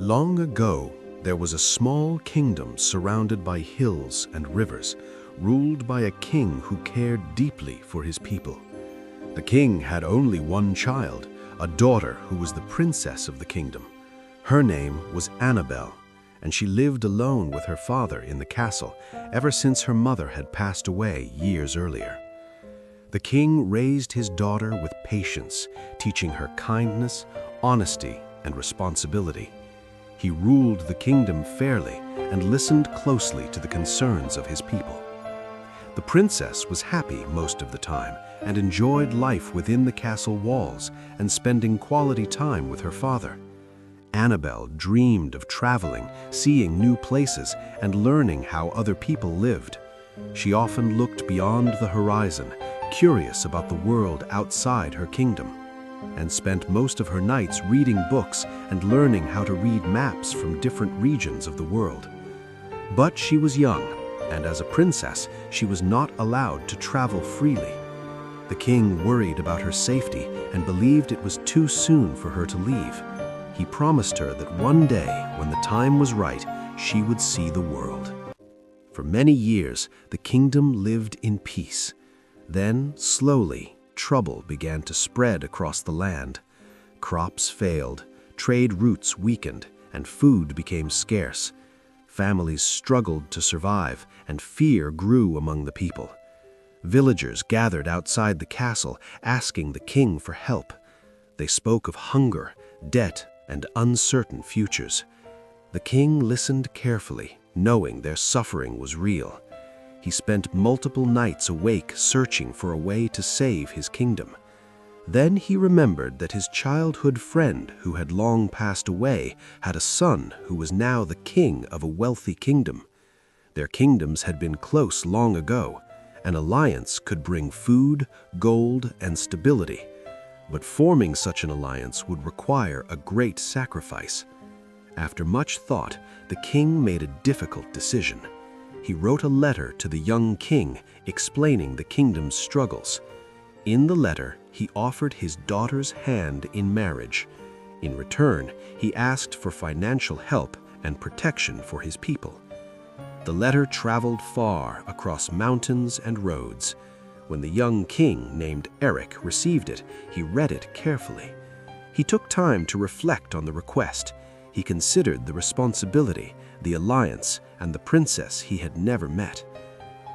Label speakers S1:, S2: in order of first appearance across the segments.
S1: Long ago, there was a small kingdom surrounded by hills and rivers, ruled by a king who cared deeply for his people. The king had only one child, a daughter who was the princess of the kingdom. Her name was Annabelle, and she lived alone with her father in the castle ever since her mother had passed away years earlier. The king raised his daughter with patience, teaching her kindness, honesty, and responsibility. He ruled the kingdom fairly and listened closely to the concerns of his people. The princess was happy most of the time and enjoyed life within the castle walls and spending quality time with her father. Annabelle dreamed of traveling, seeing new places, and learning how other people lived. She often looked beyond the horizon, curious about the world outside her kingdom, and spent most of her nights reading books and learning how to read maps from different regions of the world. But she was young, and as a princess, she was not allowed to travel freely. The king worried about her safety and believed it was too soon for her to leave. He promised her that one day, when the time was right, she would see the world. For many years, the kingdom lived in peace. Then, slowly, trouble began to spread across the land. Crops failed, trade routes weakened, and food became scarce. Families struggled to survive, and fear grew among the people. Villagers gathered outside the castle, asking the king for help. They spoke of hunger, debt, and uncertain futures. The king listened carefully, knowing their suffering was real. He spent multiple nights awake searching for a way to save his kingdom. Then he remembered that his childhood friend, who had long passed away, had a son who was now the king of a wealthy kingdom. Their kingdoms had been close long ago. An alliance could bring food, gold, and stability. But forming such an alliance would require a great sacrifice. After much thought, the king made a difficult decision. He wrote a letter to the young king explaining the kingdom's struggles. In the letter, he offered his daughter's hand in marriage. In return, he asked for financial help and protection for his people. The letter traveled far across mountains and roads. When the young king named Eric received it, he read it carefully. He took time to reflect on the request. He considered the responsibility, the alliance, and the princess he had never met.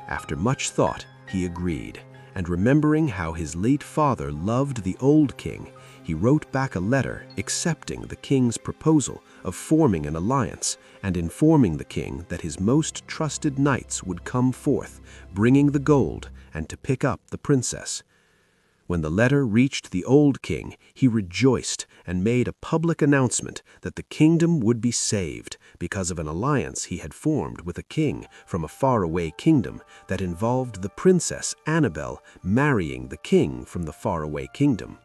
S1: After much thought, he agreed, and remembering how his late father loved the old king, he wrote back a letter accepting the king's proposal of forming an alliance and informing the king that his most trusted knights would come forth, bringing the gold and to pick up the princess. When the letter reached the old king, he rejoiced and made a public announcement that the kingdom would be saved because of an alliance he had formed with a king from a faraway kingdom that involved the princess Annabelle marrying the king from the faraway kingdom.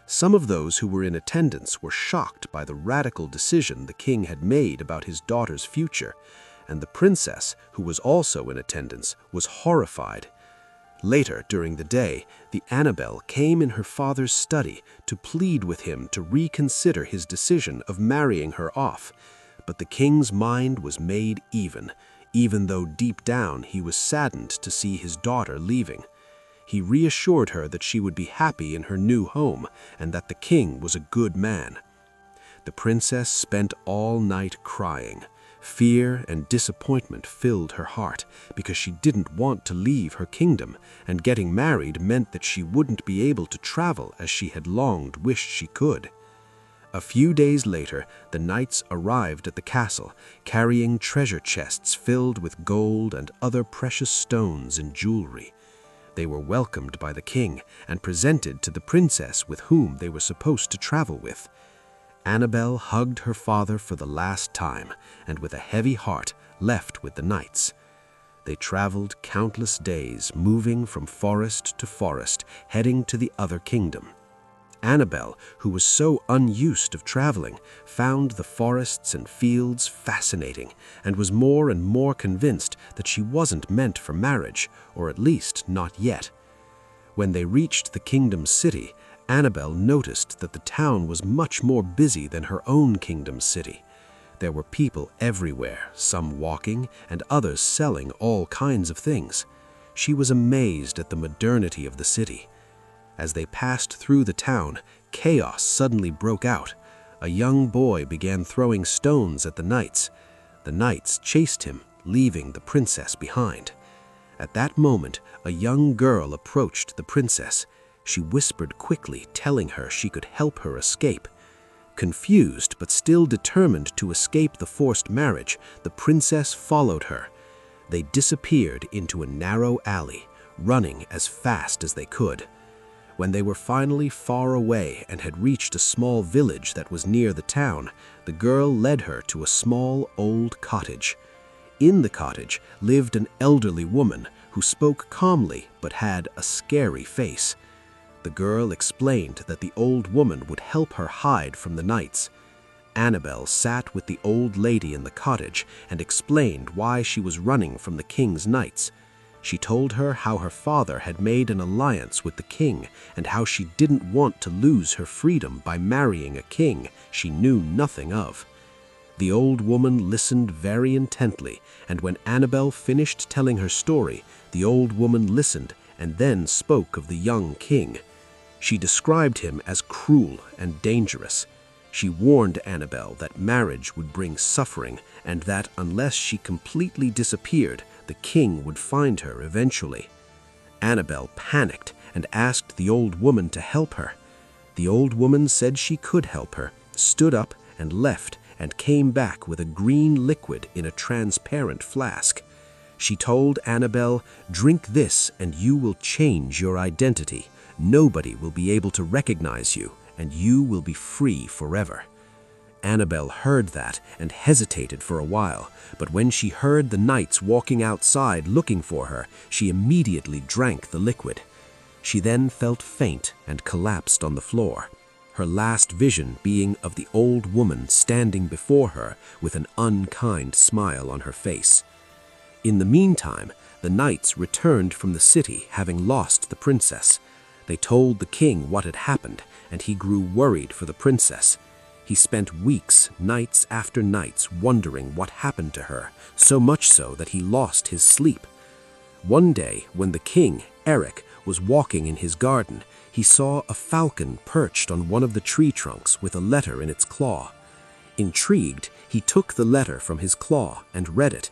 S1: Some of those who were in attendance were shocked by the radical decision the king had made about his daughter's future, and the princess, who was also in attendance, was horrified. Later during the day, the Annabelle came in her father's study to plead with him to reconsider his decision of marrying her off. But the king's mind was made even though deep down he was saddened to see his daughter leaving. He reassured her that she would be happy in her new home and that the king was a good man. The princess spent all night crying. Fear and disappointment filled her heart because she didn't want to leave her kingdom, and getting married meant that she wouldn't be able to travel as she had wished she could. A few days later, the knights arrived at the castle, carrying treasure chests filled with gold and other precious stones and jewelry. They were welcomed by the king and presented to the princess with whom they were supposed to travel with. Annabelle hugged her father for the last time, and with a heavy heart left with the knights. They traveled countless days, moving from forest to forest, heading to the other kingdom. Annabelle, who was so unused of traveling, found the forests and fields fascinating, and was more and more convinced that she wasn't meant for marriage, or at least not yet. When they reached the kingdom's city, Annabel noticed that the town was much more busy than her own kingdom's city. There were people everywhere, some walking and others selling all kinds of things. She was amazed at the modernity of the city. As they passed through the town, chaos suddenly broke out. A young boy began throwing stones at the knights. The knights chased him, leaving the princess behind. At that moment, a young girl approached the princess. She whispered quickly, telling her she could help her escape. Confused but still determined to escape the forced marriage, the princess followed her. They disappeared into a narrow alley, running as fast as they could. When they were finally far away and had reached a small village that was near the town, the girl led her to a small old cottage. In the cottage lived an elderly woman who spoke calmly but had a scary face. The girl explained that the old woman would help her hide from the knights. Annabel sat with the old lady in the cottage and explained why she was running from the king's knights. She told her how her father had made an alliance with the king and how she didn't want to lose her freedom by marrying a king she knew nothing of. The old woman listened very intently, and when Annabel finished telling her story, the old woman listened and then spoke of the young king. She described him as cruel and dangerous. She warned Annabel that marriage would bring suffering and that unless she completely disappeared, the king would find her eventually. Annabel panicked and asked the old woman to help her. The old woman said she could help her, stood up and left, and came back with a green liquid in a transparent flask. She told Annabel, "Drink this and you will change your identity. Nobody will be able to recognize you, and you will be free forever." Annabel heard that and hesitated for a while, but when she heard the knights walking outside looking for her, she immediately drank the liquid. She then felt faint and collapsed on the floor, her last vision being of the old woman standing before her with an unkind smile on her face. In the meantime, the knights returned from the city having lost the princess. They told the king what had happened, and he grew worried for the princess. He spent weeks, nights after nights, wondering what happened to her, so much so that he lost his sleep. One day, when the king, Eric, was walking in his garden, he saw a falcon perched on one of the tree trunks with a letter in its claw. Intrigued, he took the letter from his claw and read it.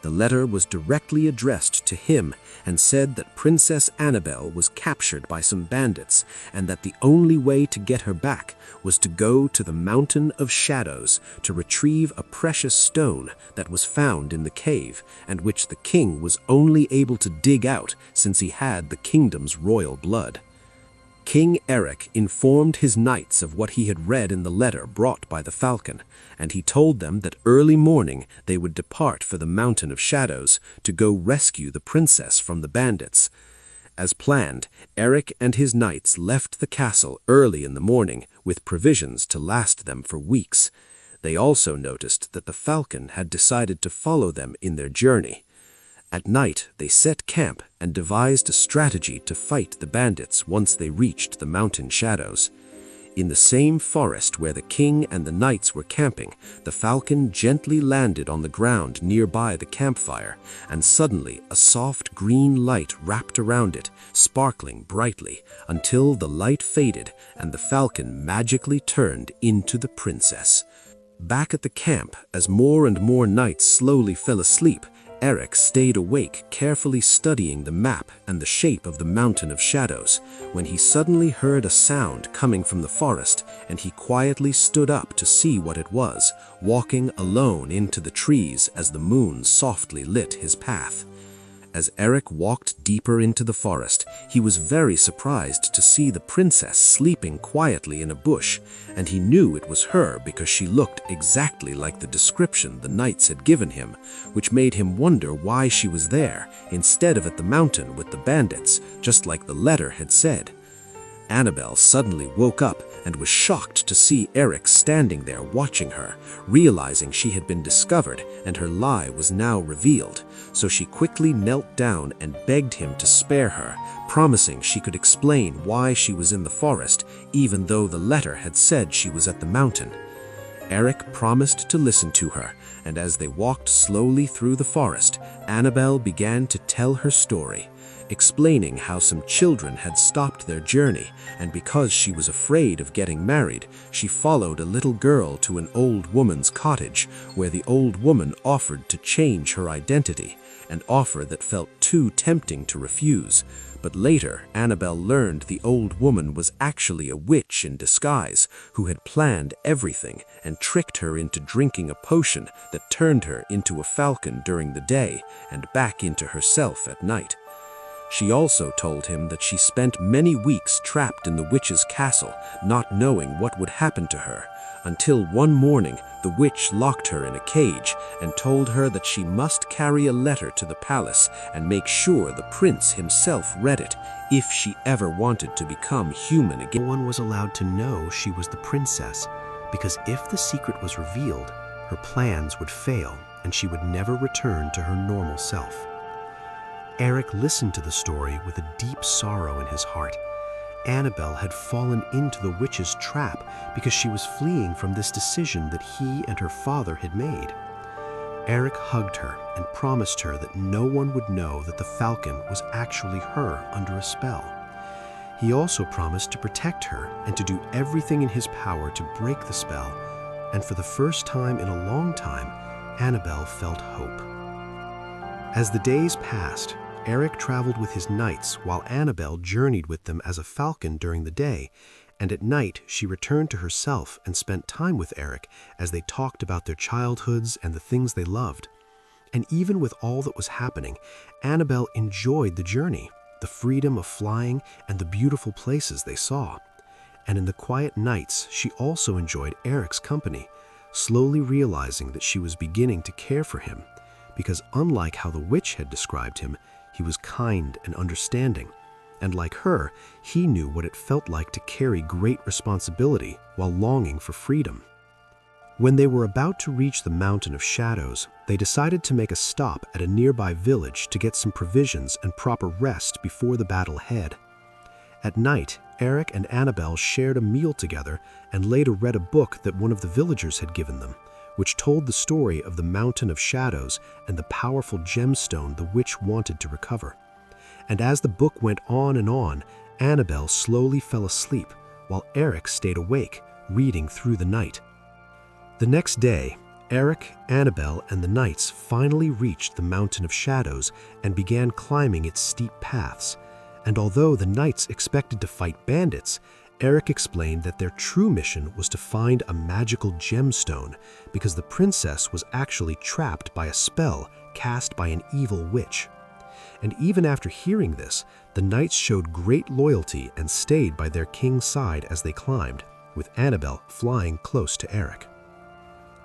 S1: The letter was directly addressed to him and said that Princess Annabel was captured by some bandits and that the only way to get her back was to go to the Mountain of Shadows to retrieve a precious stone that was found in the cave and which the king was only able to dig out since he had the kingdom's royal blood. King Eric informed his knights of what he had read in the letter brought by the falcon, and he told them that early morning they would depart for the Mountain of Shadows to go rescue the princess from the bandits. As planned, Eric and his knights left the castle early in the morning with provisions to last them for weeks. They also noticed that the falcon had decided to follow them in their journey. At night, they set camp and devised a strategy to fight the bandits once they reached the mountain shadows. In the same forest where the king and the knights were camping, the falcon gently landed on the ground nearby the campfire, and suddenly a soft green light wrapped around it, sparkling brightly, until the light faded and the falcon magically turned into the princess. Back at the camp, as more and more knights slowly fell asleep, Eric stayed awake, carefully studying the map and the shape of the Mountain of Shadows, when he suddenly heard a sound coming from the forest, and he quietly stood up to see what it was, walking alone into the trees as the moon softly lit his path. As Eric walked deeper into the forest, he was very surprised to see the princess sleeping quietly in a bush, and he knew it was her because she looked exactly like the description the knights had given him, which made him wonder why she was there, instead of at the mountain with the bandits, just like the letter had said.
S2: Annabelle suddenly woke up and was shocked to see Eric standing there watching her, realizing she had been discovered and her lie was now revealed. So she quickly knelt down and begged him to spare her, promising she could explain why she was in the forest, even though the letter had said she was at the mountain. Eric promised to listen to her, and as they walked slowly through the forest, Annabelle began to tell her story, explaining how some children had stopped their journey, and because she was afraid of getting married, she followed a little girl to an old woman's cottage, where the old woman offered to change her identity, an offer that felt too tempting to refuse. But later, Annabelle learned the old woman was actually a witch in disguise who had planned everything and tricked her into drinking a potion that turned her into a falcon during the day and back into herself at night. She also told him that she spent many weeks trapped in the witch's castle, not knowing what would happen to her, until one morning the witch locked her in a cage and told her that she must carry a letter to the palace and make sure the prince himself read it if she ever wanted to become human again.
S1: No one was allowed to know she was the princess, because if the secret was revealed, her plans would fail and she would never return to her normal self. Eric listened to the story with a deep sorrow in his heart. Annabelle had fallen into the witch's trap because she was fleeing from this decision that he and her father had made. Eric hugged her and promised her that no one would know that the falcon was actually her under a spell. He also promised to protect her and to do everything in his power to break the spell, and for the first time in a long time, Annabelle felt hope. As the days passed, Eric traveled with his knights while Annabelle journeyed with them as a falcon during the day, and at night she returned to herself and spent time with Eric as they talked about their childhoods and the things they loved. And even with all that was happening, Annabelle enjoyed the journey, the freedom of flying, and the beautiful places they saw. And in the quiet nights, she also enjoyed Eric's company, slowly realizing that she was beginning to care for him, because unlike how the witch had described him, he was kind and understanding, and like her, he knew what it felt like to carry great responsibility while longing for freedom. When they were about to reach the Mountain of Shadows, they decided to make a stop at a nearby village to get some provisions and proper rest before the battle ahead. At night, Eric and Annabelle shared a meal together and later read a book that one of the villagers had given them, which told the story of the Mountain of Shadows and the powerful gemstone the witch wanted to recover. And as the book went on, Annabelle slowly fell asleep, while Eric stayed awake, reading through the night. The next day, Eric, Annabelle, and the knights finally reached the Mountain of Shadows and began climbing its steep paths. And although the knights expected to fight bandits, Eric explained that their true mission was to find a magical gemstone because the princess was actually trapped by a spell cast by an evil witch. And even after hearing this, the knights showed great loyalty and stayed by their king's side as they climbed, with Annabelle flying close to Eric.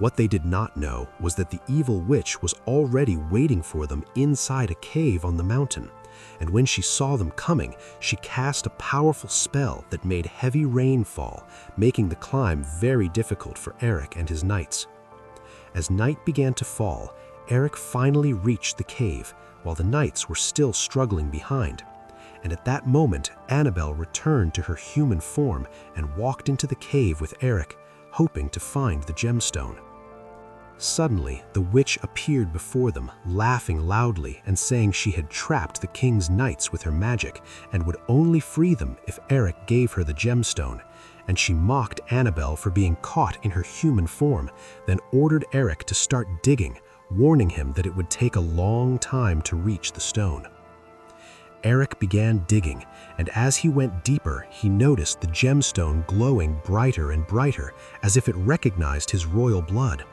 S1: What they did not know was that the evil witch was already waiting for them inside a cave on the mountain. And when she saw them coming, she cast a powerful spell that made heavy rain fall, making the climb very difficult for Eric and his knights. As night began to fall, Eric finally reached the cave, while the knights were still struggling behind. And at that moment, Annabelle returned to her human form and walked into the cave with Eric, hoping to find the gemstone. Suddenly, the witch appeared before them, laughing loudly and saying she had trapped the king's knights with her magic and would only free them if Eric gave her the gemstone. And she mocked Annabelle for being caught in her human form, then ordered Eric to start digging, warning him that it would take a long time to reach the stone. Eric began digging, and as he went deeper, he noticed the gemstone glowing brighter and brighter, as if it recognized his royal blood.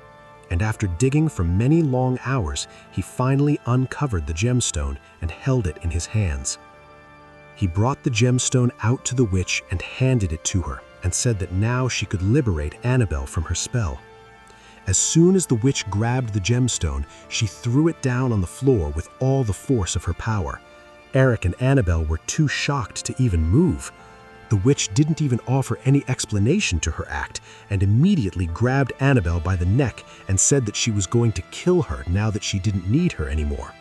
S1: And after digging for many long hours, he finally uncovered the gemstone and held it in his hands. He brought the gemstone out to the witch and handed it to her, and said that now she could liberate Annabelle from her spell. As soon as the witch grabbed the gemstone, she threw it down on the floor with all the force of her power. Eric and Annabelle were too shocked to even move.
S2: The witch didn't even offer any explanation to her act and immediately grabbed Annabelle by the neck and said that she was going to kill her now that she didn't need her anymore.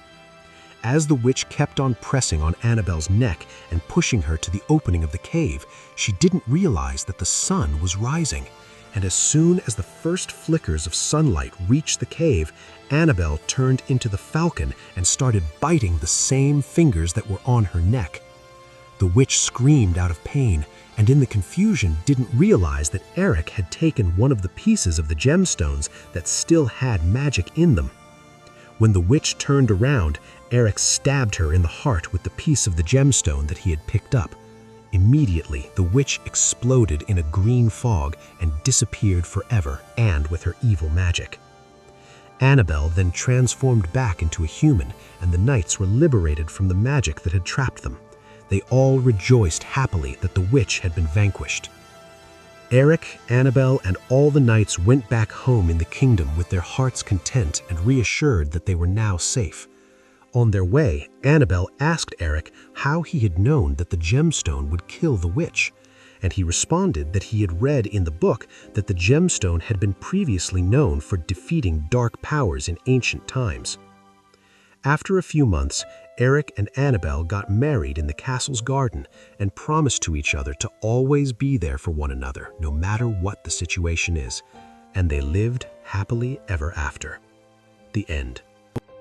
S2: As the witch kept on pressing on Annabelle's neck and pushing her to the opening of the cave, she didn't realize that the sun was rising. And as soon as the first flickers of sunlight reached the cave, Annabelle turned into the falcon and started biting the same fingers that were on her neck. The witch screamed out of pain, and in the confusion didn't realize that Eric had taken one of the pieces of the gemstones that still had magic in them. When the witch turned around, Eric stabbed her in the heart with the piece of the gemstone that he had picked up. Immediately, the witch exploded in a green fog and disappeared forever, and with her evil magic. Annabelle then transformed back into a human, and the knights were liberated from the magic that had trapped them. They all rejoiced happily that the witch had been vanquished. Eric, Annabelle, and all the knights went back home in the kingdom with their hearts content and reassured that they were now safe. On their way, Annabelle asked Eric how he had known that the gemstone would kill the witch, and he responded that he had read in the book that the gemstone had been previously known for defeating dark powers in ancient times. After a few months, Eric and Annabelle got married in the castle's garden and promised to each other to always be there for one another, no matter what the situation is, and they lived happily ever after. The end.